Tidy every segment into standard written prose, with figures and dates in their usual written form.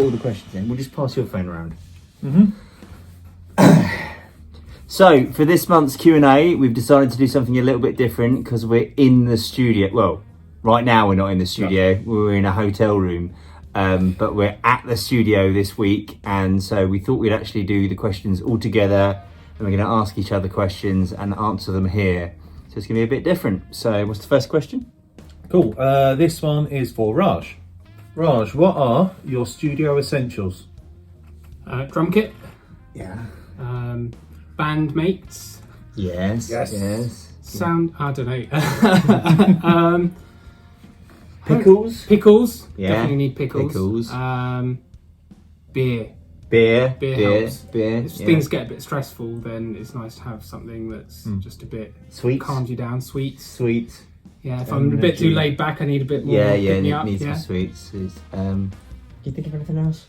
all the questions in. We'll just pass your phone around. Mm-hmm. So, for this month's Q&A, we've decided to do something a little bit different because we're in the studio. Well, right now we're not in the studio. No. We're in a hotel room. But we're at the studio this week. And so we thought we'd actually do the questions all together. And we're going to ask each other questions and answer them here. So it's going to be a bit different. So what's the first question? Cool. This one is for Raj. Raj, what are your studio essentials? Drum kit. Yeah. Bandmates. Yes. Sound. I don't know. Pickles. Yeah. Definitely need pickles. Beer. Beer helps. If things get a bit stressful, then it's nice to have something that's just a bit sweet, calms you down. Sweets. Yeah, if I'm a bit too laid back, I need a bit more. Need some sweets. Can you think of anything else?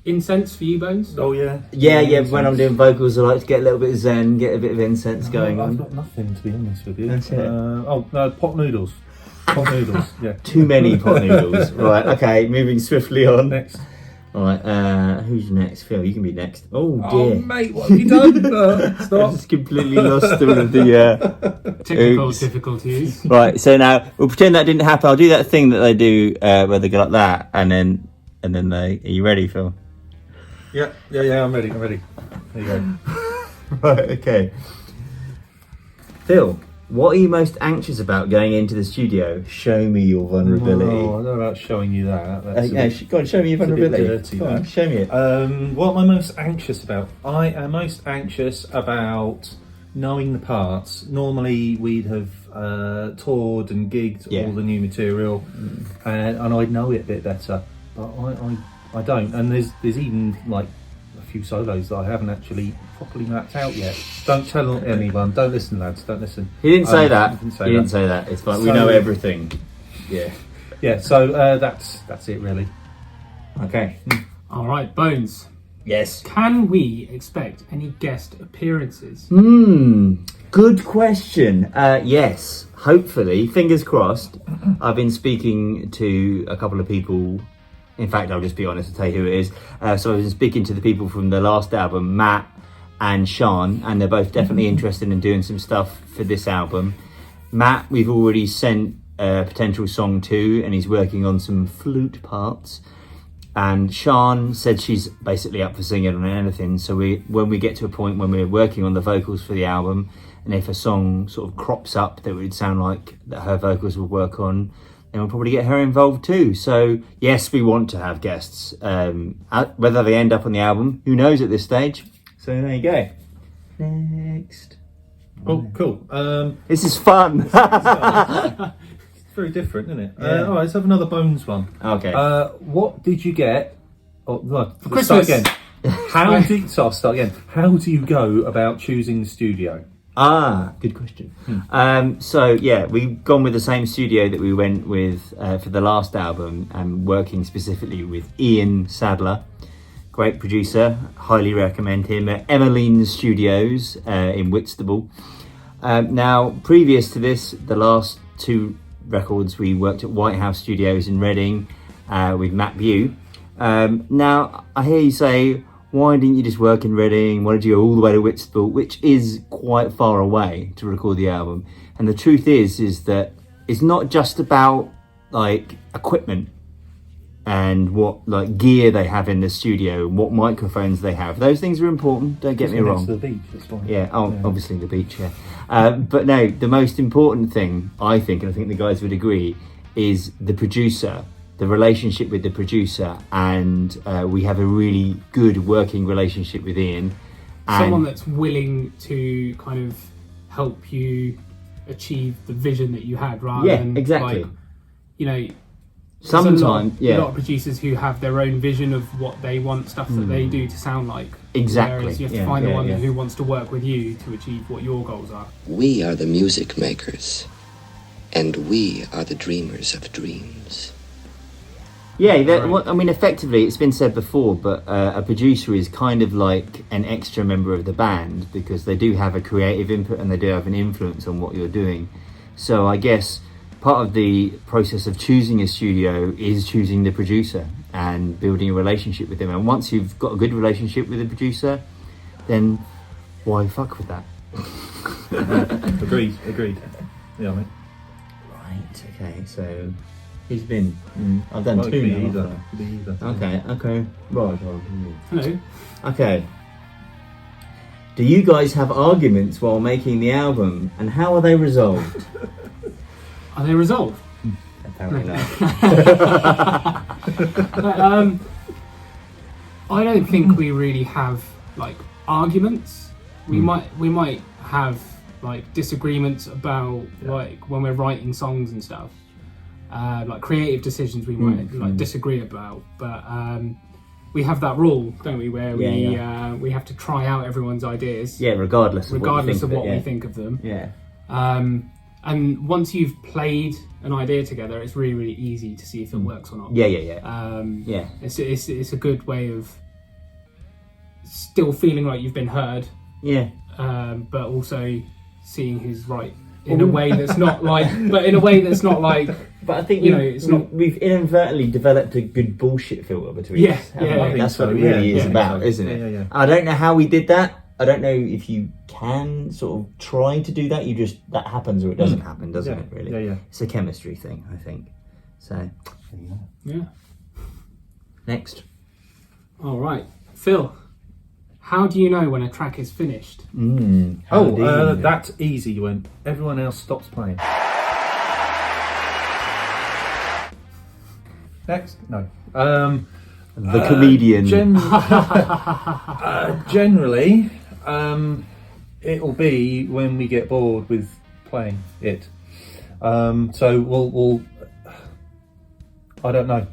Incense for you, Bones? Oh yeah. Yeah. When I'm doing vocals, I like to get a little bit of zen, get a bit of incense going on. I've got nothing, to be honest with you. That's it. Pot noodles. Pot noodles. Yeah. Too many pot noodles. Right. Okay. Moving swiftly on. Next. All right. Who's next? Phil, you can be next. Oh dear. Oh mate, what have you done? Stop. I just completely lost all of the technical difficulties. Right. So now we'll pretend that didn't happen. I'll do that thing that they do where they go like that, and then they. Are you ready, Phil? Yeah. I'm ready. There you go. Right. Okay. Phil, what are you most anxious about going into the studio? Show me your vulnerability. Oh, I don't know about showing you that. Go on, show me your vulnerability. Dirty, go on, show me it. What am I most anxious about? I am most anxious about knowing the parts. Normally we'd have toured and gigged all the new material, and I'd know it a bit better. But I don't. And there's even like a few solos that I haven't actually properly mapped out yet. Don't tell anyone. Don't listen, lads. Don't listen. He didn't say that. He didn't say that. It's fine. We know everything. Yeah. So that's it, really. Okay. All right, Bones. Yes. Can we expect any guest appearances? Good question. Yes. Hopefully, fingers crossed. I've been speaking to a couple of people. In fact, I'll just be honest and tell you who it is. So I've been speaking to the people from the last album, Matt and Sean, and they're both definitely interested in doing some stuff for this album. Matt, we've already sent a potential song to, and he's working on some flute parts. And Sean said she's basically up for singing on anything. So when we get to a point when we're working on the vocals for the album, and if a song sort of crops up that would sound like that her vocals would work on, then we'll probably get her involved too. So yes, we want to have guests. Whether they end up on the album, who knows at this stage. So there you go. Next. Oh, cool. This is fun. It's very different, isn't it? Yeah. All right, let's have another Bones one. Okay. What did you get? For Christmas. Start again. I'll start again. How do you go about choosing the studio? Good question. So yeah, we've gone with the same studio that we went with for the last album, and working specifically with Ian Sadler, great producer. Highly recommend him at Emmeline Studios in Whitstable. Now, previous to this, the last two records, we worked at White House Studios in Reading with Matt Bew. Now, I hear you say, why didn't you just work in Reading? Why did you go all the way to Whitstable, which is quite far away, to record the album? And the truth is that it's not just about like equipment and what like gear they have in the studio, what microphones they have. Those things are important, don't get me wrong. Next to the beach, that's fine. Yeah, obviously the beach, yeah. But no, the most important thing, I think, and I think the guys would agree, is the producer, the relationship with the producer, and we have a really good working relationship with Ian. Someone that's willing to kind of help you achieve the vision that you had, rather than exactly. Like, sometimes, a lot of producers who have their own vision of what they want stuff that they do to sound like. Exactly. Whereas you have to find the one who wants to work with you to achieve what your goals are. We are the music makers, and we are the dreamers of dreams. Yeah, I mean, effectively, it's been said before, but a producer is kind of like an extra member of the band, because they do have a creative input and they do have an influence on what you're doing. So I guess part of the process of choosing a studio is choosing the producer and building a relationship with them. And once you've got a good relationship with the producer, then why fuck with that? Agreed. Yeah, mate. Right, okay, so he's been. I've done Well, two could be now. either. Could be either. Okay. Right. Hello. Okay. Do you guys have arguments while making the album, and how are they resolved? Are they resolved? Apparently not. I don't think we really have like arguments. We might have like disagreements about like when we're writing songs and stuff. Like creative decisions we might like disagree about, but we have that rule, don't we, where we have to try out everyone's ideas. Yeah, regardless of what we think of them. Yeah. And once you've played an idea together, it's really, really easy to see if it works or not. Yeah. It's a good way of still feeling like you've been heard. Yeah. But also seeing who's right in a way that's not like. But I think it's not. We've inadvertently developed a good bullshit filter between us. Yeah. That's what it really is about, isn't it? Yeah. I don't know how we did that. I don't know if you can sort of try to do that. That happens or it doesn't happen, doesn't it? Really? Yeah. It's a chemistry thing, I think. So. Yeah. Next. All right, Phil. How do you know when a track is finished? That's easy when everyone else stops playing. Next? No. The comedian. Generally, it'll be when we get bored with playing it. So we'll I don't know.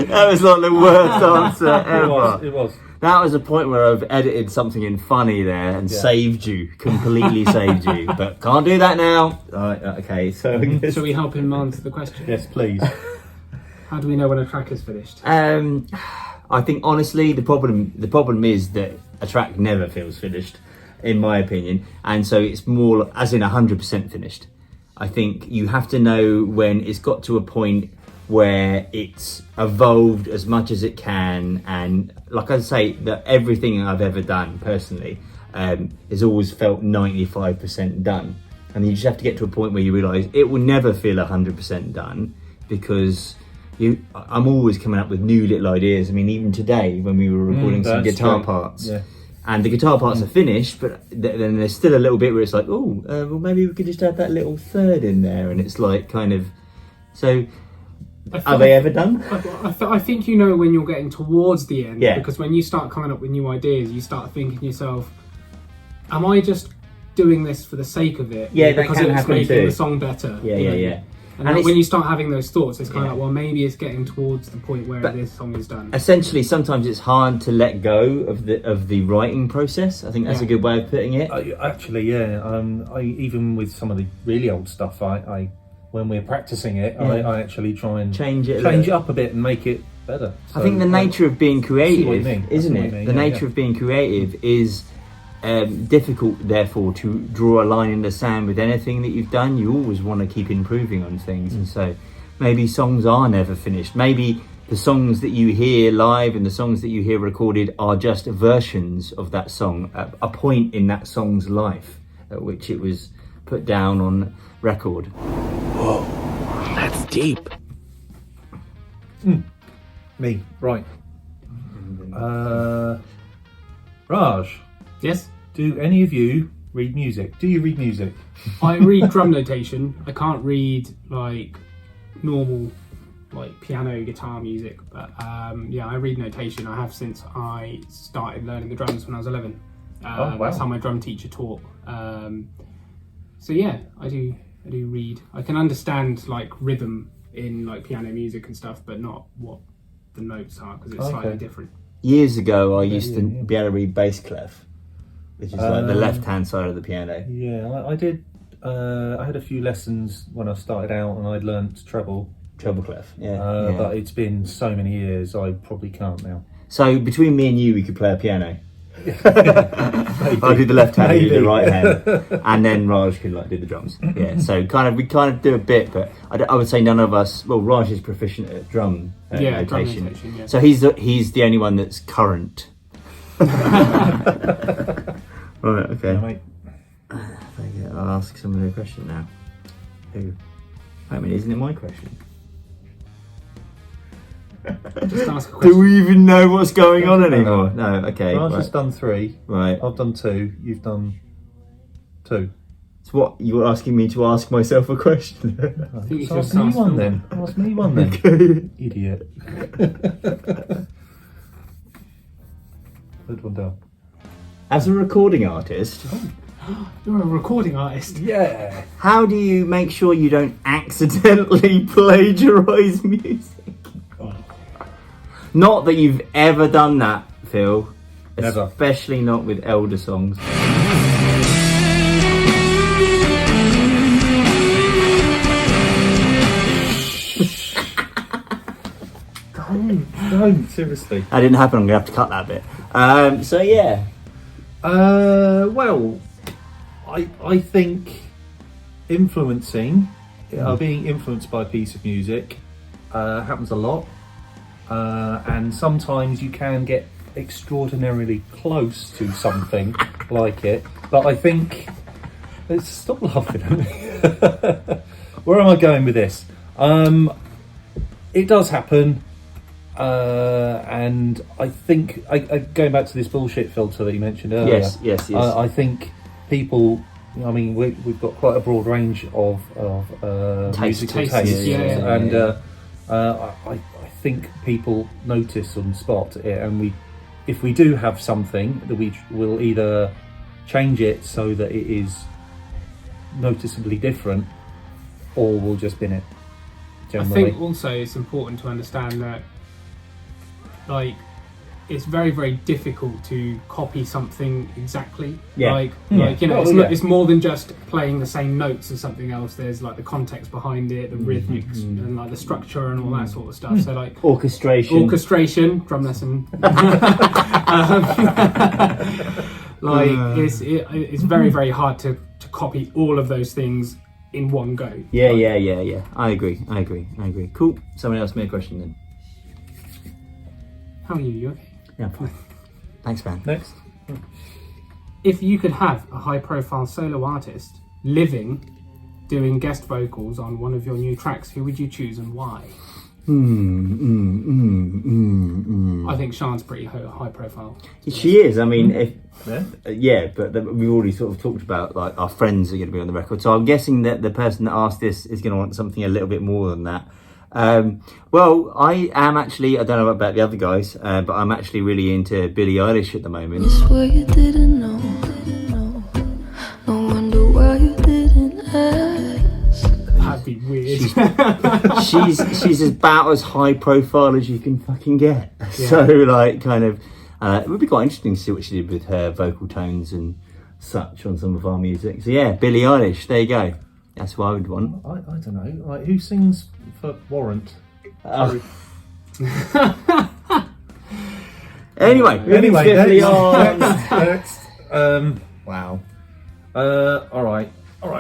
That was like the worst answer ever. It was. That was a point where I've edited something in funny there and saved you, completely saved you. But can't do that now. Right, okay, so Shall we help him answer the question? Yes, please. How do we know when a track is finished? I think honestly the problem is that a track never feels finished, in my opinion, and so it's more as in 100% finished. I think you have to know when it's got to a point where it's evolved as much as it can, and like I say, that everything I've ever done personally has always felt 95% done, and you just have to get to a point where you realise it will never feel 100% done, because I'm always coming up with new little ideas. I mean, even today when we were recording some guitar parts, and the guitar parts are finished, but then there's still a little bit where it's like, well, maybe we could just add that little third in there, and it's like kind of so. Are they ever done? I think you know when you're getting towards the end, Yeah. because when you start coming up with new ideas, you start thinking to yourself, am I just doing this for the sake of it? Yeah, that because can it's happen making too. the song better. Yeah. And And when you start having those thoughts, it's kind of Yeah. like, well, maybe it's getting towards the point where this song is done. Essentially, sometimes it's hard to let go of the writing process. I think that's a good way of putting it. Actually, yeah. I even with some of the really old stuff, I when we're practicing it, I actually try and Change it up a bit and make it better. I think the nature of being creative, mean. isn't That's it? what I mean, The yeah, nature of being creative is difficult, therefore, to draw a line in the sand with anything that you've done. You always want to keep improving on things, and so maybe songs are never finished. Maybe the songs that you hear live and the songs that you hear recorded are just versions of that song, a point in that song's life at which it was put down on record. Whoa, that's deep. Me, right. Raj, Yes? do any of you read music? Do you read music? I read drum notation. I can't read like normal like piano, guitar music, but I read notation. I have since I started learning the drums when I was 11. Wow. That's how my drum teacher taught. So yeah, I do read. I can understand like rhythm in like piano music and stuff, but not what the notes are, because it's slightly different. Years ago, I used to be able to read bass clef, which is like the left-hand side of the piano. Yeah, I did. I had a few lessons when I started out, and I'd learnt treble. Treble clef, yeah. But it's been so many years, I probably can't now. So between me and you, we could play a piano. I'll do the left hand, you do the Maybe. right hand, and then Raj can like do the drums. Yeah, so we kind of do a bit, but I would say none of us. Well, Raj is proficient at drum drum notation, notation, yeah. so he's the only one that's current. Right. Okay. Yeah, mate. I'll ask someone a question now. Who? I mean, isn't it my question? Just ask a question. Do we even know what's going on anymore? No. Okay. Raj Right. has done 3. Right. I've done 2. You've done 2. So what? You were asking me to ask myself a question? I think you So should ask me ask one Phil. then. Ask me one then. Okay. Idiot. Third one down. As a recording artist, You're a recording artist. Yeah. how do you make sure you don't accidentally plagiarize music? Not that you've ever done that, Phil. Never. Especially not with elder songs. Don't, seriously. That didn't happen. I'm gonna have to cut that bit. So yeah, Well, I think influencing, being influenced by a piece of music, happens a lot, and sometimes you can get extraordinarily close to something like it. But I think, let's stop laughing at me. Where am I going with this? It does happen. And I think going back to this bullshit filter that you mentioned earlier. yes. I think people. I mean, we've got quite a broad range of musical Tastes, tastes, yeah. and I think people notice on the spot, and if we do have something, that we will either change it so that it is noticeably different, or we'll just bin it. I Generally. think also it's important to understand that, like, it's very, very difficult to copy something exactly. Yeah. Like Yeah. you know, Oh, it's, yeah. it's more than just playing the same notes as something else. There's like the context behind it, the rhythmics, and like the structure and all that sort of stuff. So like orchestration, drum lesson. Like it's very, very hard to copy all of those things in one go. Yeah. I agree. Cool. Someone else made a question then. How are you? You okay? Yeah, fine. Thanks, man. Next. If you could have a high-profile solo artist living, doing guest vocals on one of your new tracks, who would you choose and why? I think Sian's pretty high-profile. She is. I mean, Yeah. but we've already sort of talked about like our friends are going to be on the record. So I'm guessing that the person that asked this is going to want something a little bit more than that. Well, I am actually, I don't know about the other guys, but I'm actually really into Billie Eilish at the moment. Swear you didn't know. No wonder why you didn't ask. That'd be weird. She's about as high profile as you can fucking get. So like kind of, it would be quite interesting to see what she did with her vocal tones and such on some of our music. So yeah, Billie Eilish, there you go. That's what I would want. I don't know. Like, who sings for Warrant? Anyway, moving swiftly on. next. Wow. All right,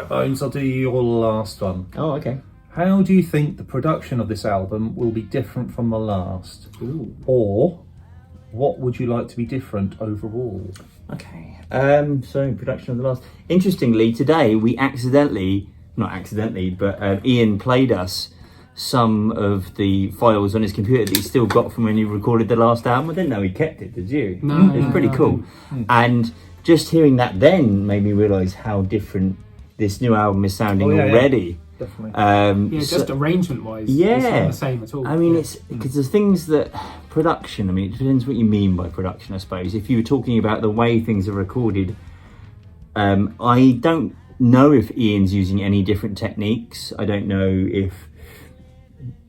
Bones. I'll do your last one. Oh, okay. How do you think the production of this album will be different from the last? Ooh. Or what would you like to be different overall? Okay. So production of the last. Interestingly, today we not accidentally, but Ian played us some of the files on his computer that he still got from when he recorded the last album. I didn't know he kept it, did you? No, It was pretty no, I cool. And just hearing that then made me realise how different this new album is sounding already. Definitely. Just arrangement-wise, yeah. it's not the same at all. I mean, it's because there's things that production. I mean, it depends what you mean by production, I suppose. If you were talking about the way things are recorded, I don't know if Ian's using any different techniques. I don't know if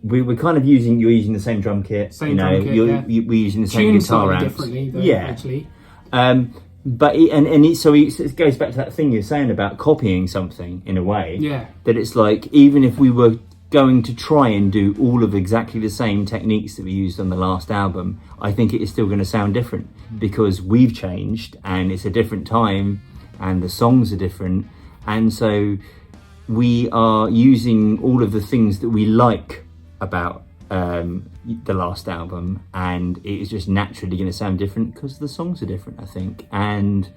we're kind of using. You're using the same drum kit. Same drum kit, we're using the same tuned guitar slightly amps. differently, though, Yeah. actually. But it goes back to that thing you're saying about copying something in a way. Yeah. That it's like, even if we were going to try and do all of exactly the same techniques that we used on the last album, I think it is still going to sound different because we've changed and it's a different time and the songs are different. And so we are using all of the things that we like about the last album, and it is just naturally going to sound different because the songs are different, I think. And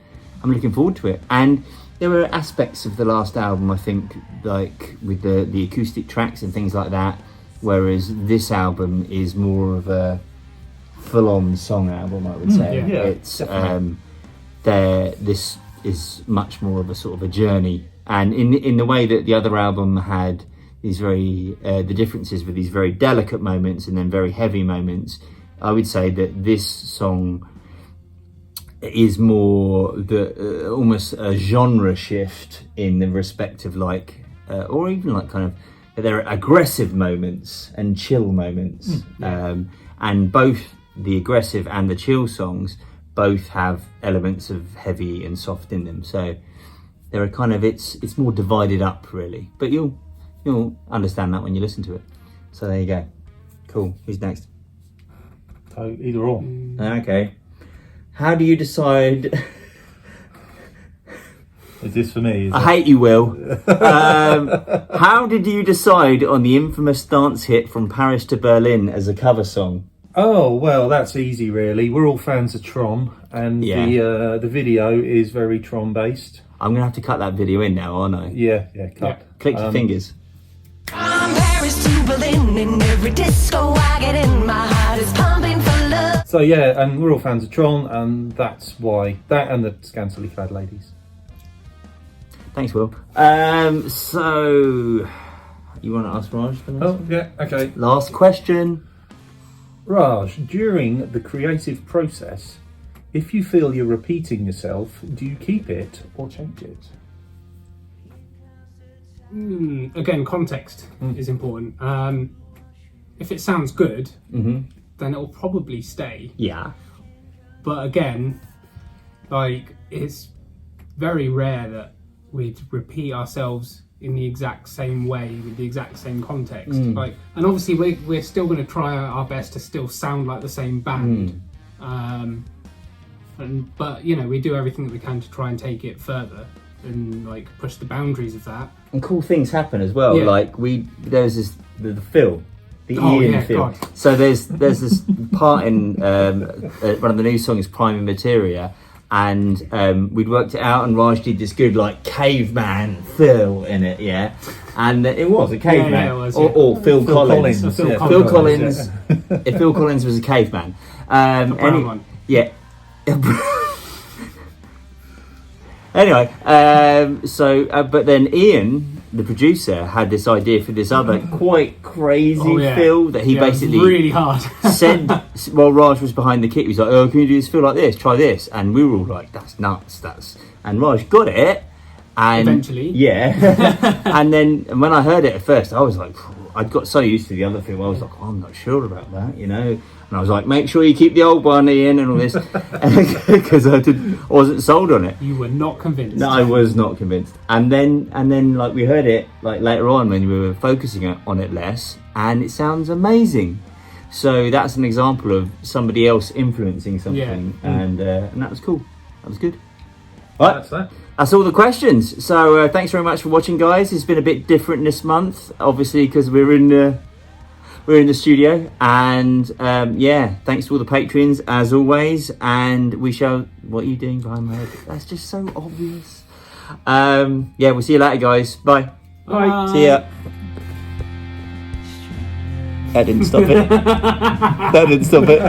I'm looking forward to it. And there were aspects of the last album, I think, like with the acoustic tracks and things like that, whereas this album is more of a full-on song album, I would say. Yeah, It's this is much more of a sort of a journey, and in the way that the other album had these very the differences with these very delicate moments and then very heavy moments, I would say that this song is more the almost a genre shift in the respect of like or even like kind of there are aggressive moments and chill moments, and both the aggressive and the chill songs both have elements of heavy and soft in them, so there are kind of it's more divided up really, but you'll understand that when you listen to it. So there you go. Cool. Who's next? So either or. Okay. How do you decide? Is this for me? I hate you, Will. How did you decide on the infamous dance hit From Paris to Berlin as a cover song? Oh, well, that's easy, really. We're all fans of Tron, and the video is very Tron based. I'm gonna have to cut that video in now, aren't I? Yeah, cut. Click your fingers. From Paris to Berlin, in every disco I get in, my heart is pumping for love. So yeah, and we're all fans of Tron, and that's why. That and the scantily clad ladies. Thanks, Will. So you want to ask Raj the next Oh, one? yeah, okay. Last question. Raj, during the creative process, if you feel you're repeating yourself, do you keep it or change it? Again, context is important. If it sounds good, then it'll probably stay. Yeah. But again, like, it's very rare that we'd repeat ourselves in the exact same way with the exact same context. Like, and obviously we're still going to try our best to still sound like the same band. But you know, we do everything that we can to try and take it further and like push the boundaries of that. And cool things happen as well. Yeah. Like there's this the Phil, the Ian Phil. God. So there's this part in one of the new songs, Prime Materia, and we'd worked it out, and Raj did this good like caveman Phil in it, and it was a caveman, Yeah, it was, or Phil Collins. Phil Collins. If Phil Collins was a caveman, brown one. Yeah. Anyway, but then Ian, the producer, had this idea for this other quite crazy Phil that he basically really hard said while Raj was behind the kit. He was like, "Oh, can you do this Phil like this? Try this." And we were all like, "That's nuts." And Raj got it. And eventually, and then when I heard it at first, I was like, I'd got so used to the other Phil, I was like, oh, I'm not sure about that, you know. And I was like, make sure you keep the old one, Ian, and all this, because I wasn't sold on it. You were not convinced. No, I was not convinced. And then, like we heard it like later on when we were focusing on it less, and it sounds amazing. So that's an example of somebody else influencing something, and that was cool. That was good. Right, that's all the questions. So thanks very much for watching, guys. It's been a bit different this month, obviously, because we're in the studio, and thanks to all the patrons as always. And we shall. What are you doing behind my head? That's just so obvious. We'll see you later, guys. Bye. Bye. See ya. That didn't stop it. That didn't stop it.